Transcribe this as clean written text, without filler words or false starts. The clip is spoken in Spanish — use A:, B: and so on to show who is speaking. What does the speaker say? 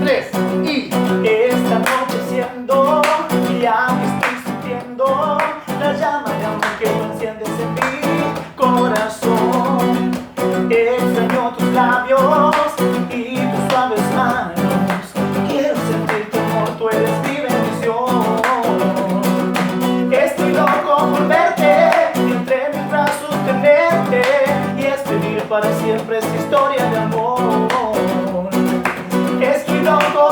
A: 3 y
B: esta noche siendo, ya que estoy sintiendo la llama de amor que tú enciendes en mi corazón. Extraño tus labios y tus suaves manos. Quiero sentir tu amor, tú eres mi bendición. Estoy loco por verte, entre mis brazos tenerte y escribir para siempre esta historia de amor. Estoy loco